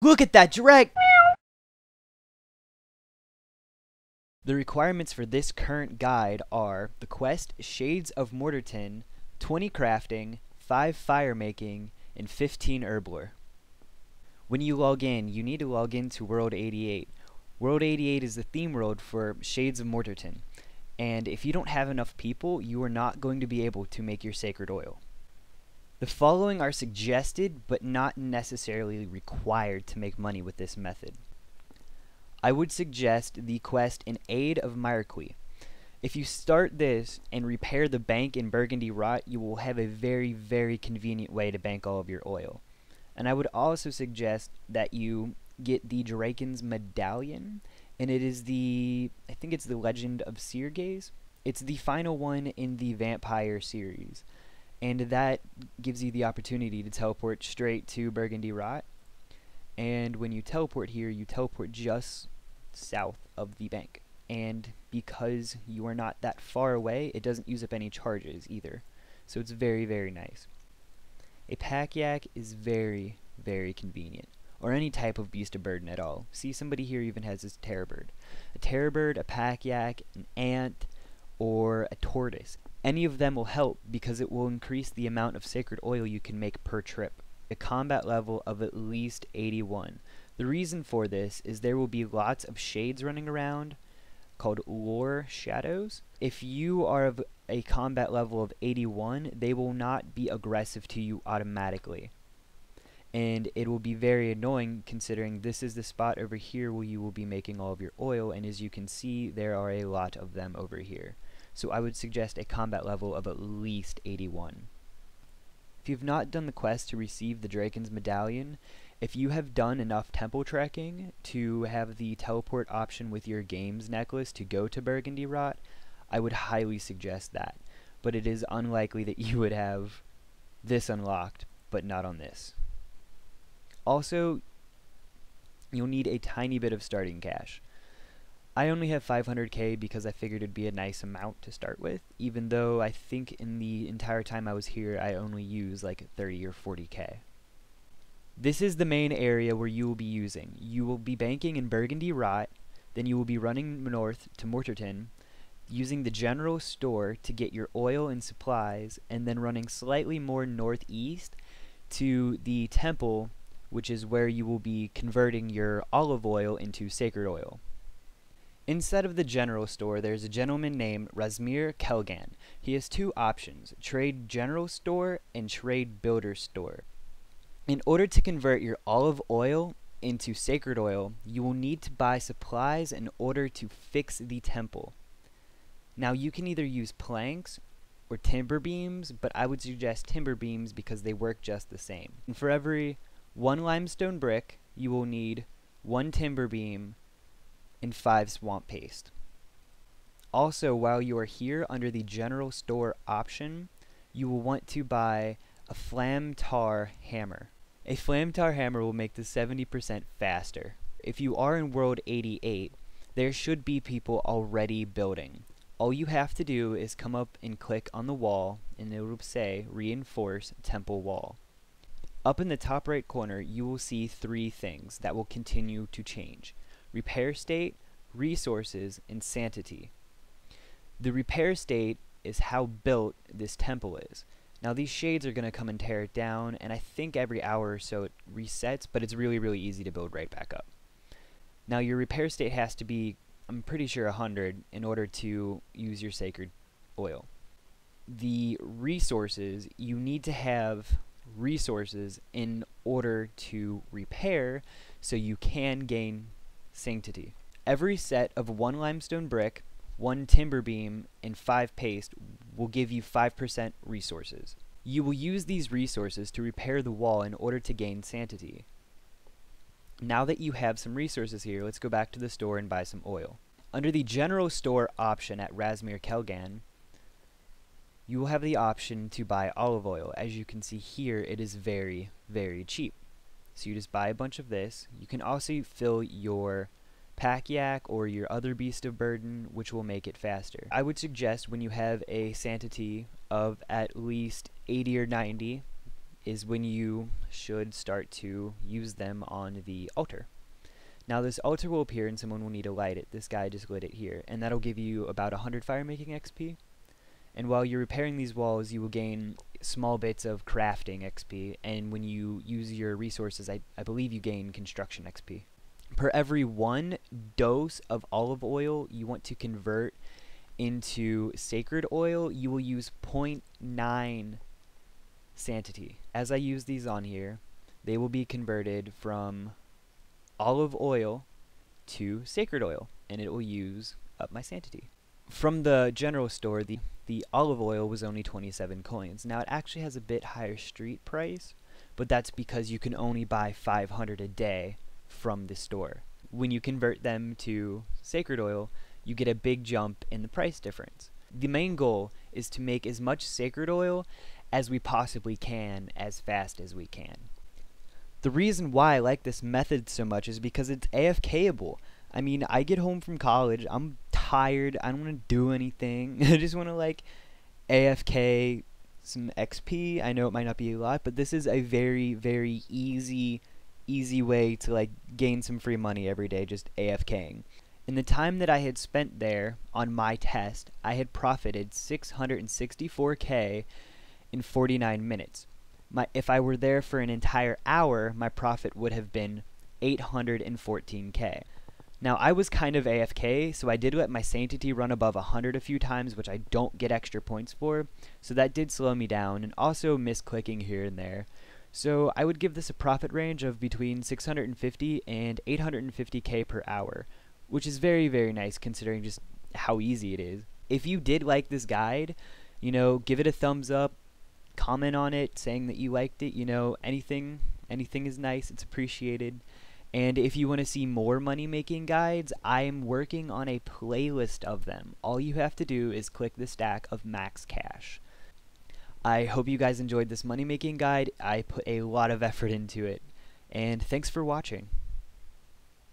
Look at that drag! The requirements for this current guide are the quest Shades of Mortarton, 20 crafting, 5 fire making, and 15 herb lore. When you log in, you need to log into World 88. World 88 is the theme world for Shades of Mortarton, and if you don't have enough people, you are not going to be able to make your sacred oil. The following are suggested, but not necessarily required to make money with this method. I would suggest the quest In Aid of Myraqui. If you start this and repair the bank in Burgundy Rot, you will have a very, very convenient way to bank all of your oil. And I would also suggest that you get the Draken's Medallion, and it is I think it's the Legend of Seergaze. It's the final one in the Vampire series, and that gives you the opportunity to teleport straight to Burgundy Rot. And when you teleport here, you teleport just south of the bank, and because you are not that far away, it doesn't use up any charges either, so it's very, very nice. A pack yak is very, very convenient, or any type of beast of burden at all. See, somebody here even has this terror bird. A terror bird, a pack yak, an ant, or a tortoise. Any of them will help because it will increase the amount of sacred oil you can make per trip. A combat level of at least 81. The reason for this is there will be lots of shades running around called lore shadows. If you are of a combat level of 81, they will not be aggressive to you automatically. And it will be very annoying considering this is the spot over here where you will be making all of your oil, and as you can see, there are a lot of them over here. So I would suggest a combat level of at least 81. If you've not done the quest to receive the Draken's Medallion, if you have done enough temple trekking to have the teleport option with your games necklace to go to Burgundy Rot, I would highly suggest that. But it is unlikely that you would have this unlocked, but not on this. Also, you'll need a tiny bit of starting cash. I only have 500k because I figured it'd be a nice amount to start with, even though I think in the entire time I was here I only used like 30 or 40k. This is the main area where you will be using. You will be banking in Burgundy Rot, then you will be running north to Mortarton, using the general store to get your oil and supplies, and then running slightly more northeast to the temple, which is where you will be converting your olive oil into sacred oil. Inside of the general store, there's a gentleman named Razmir Kelgan. He has two options, Trade General Store and Trade Builder Store. In order to convert your olive oil into sacred oil, you will need to buy supplies in order to fix the temple. Now you can either use planks or timber beams, but I would suggest timber beams because they work just the same. And for every 1 limestone brick, you will need 1 timber beam and 5 swamp paste. Also, while you are here under the general store option, you will want to buy a flamtar hammer. A flamtar hammer will make this 70% faster. If you are in World 88, there should be people already building. All you have to do is come up and click on the wall, and it will say Reinforce Temple Wall. Up in the top right corner, you will see 3 things that will continue to change: repair state, resources, and sanctity. The repair state is how built this temple is. Now these shades are going to come and tear it down, and I think every hour or so it resets, but it's really, really easy to build right back up. Now your repair state has to be, I'm pretty sure, 100 in order to use your sacred oil. The resources, you need to have resources in order to repair so you can gain sanctity. Every set of 1 limestone brick, 1 timber beam, and 5 paste will give you 5% resources. You will use these resources to repair the wall in order to gain sanctity. Now that you have some resources here, let's go back to the store and buy some oil. Under the general store option at Razmir Kelgan, you will have the option to buy olive oil. As you can see here, it is very, very cheap. So you just buy a bunch of this. You can also fill your pack yak or your other beast of burden, which will make it faster. I would suggest when you have a sanctity of at least 80 or 90, is when you should start to use them on the altar. Now this altar will appear and someone will need to light it. This guy just lit it here, and that'll give you about 100 fire making XP. And while you're repairing these walls, you will gain small bits of crafting XP, and when you use your resources, I believe you gain construction XP. Per every 1 dose of olive oil you want to convert into sacred oil, you will use 0.9 sanity. As I use these on here, they will be converted from olive oil to sacred oil, and it will use up my sanity. From the general store, the olive oil was only 27 coins. Now it actually has a bit higher street price, but that's because you can only buy 500 a day from the store. When you convert them to sacred oil, you get a big jump in the price difference. The main goal is to make as much sacred oil as we possibly can as fast as we can. The reason why I like this method so much is because it's AFKable. I mean, I get home from college, I'm tired, I don't want to do anything, I just want to like AFK some XP. I know it might not be a lot, but this is a very, very easy way to like gain some free money every day, just AFKing. In the time that I had spent there on my test, I had profited 664k in 49 minutes. If I were there for an entire hour, my profit would have been 814k. Now, I was kind of AFK, so I did let my sanctity run above 100 a few times, which I don't get extra points for, so that did slow me down, and also misclicking here and there. So I would give this a profit range of between 650 and 850k per hour, which is very, very nice considering just how easy it is. If you did like this guide, you know, give it a thumbs up, comment on it saying that you liked it, you know, anything is nice, it's appreciated. And if you want to see more money making guides, I'm working on a playlist of them. All you have to do is click the stack of max cash. I hope you guys enjoyed this money making guide. I put a lot of effort into it, and thanks for watching.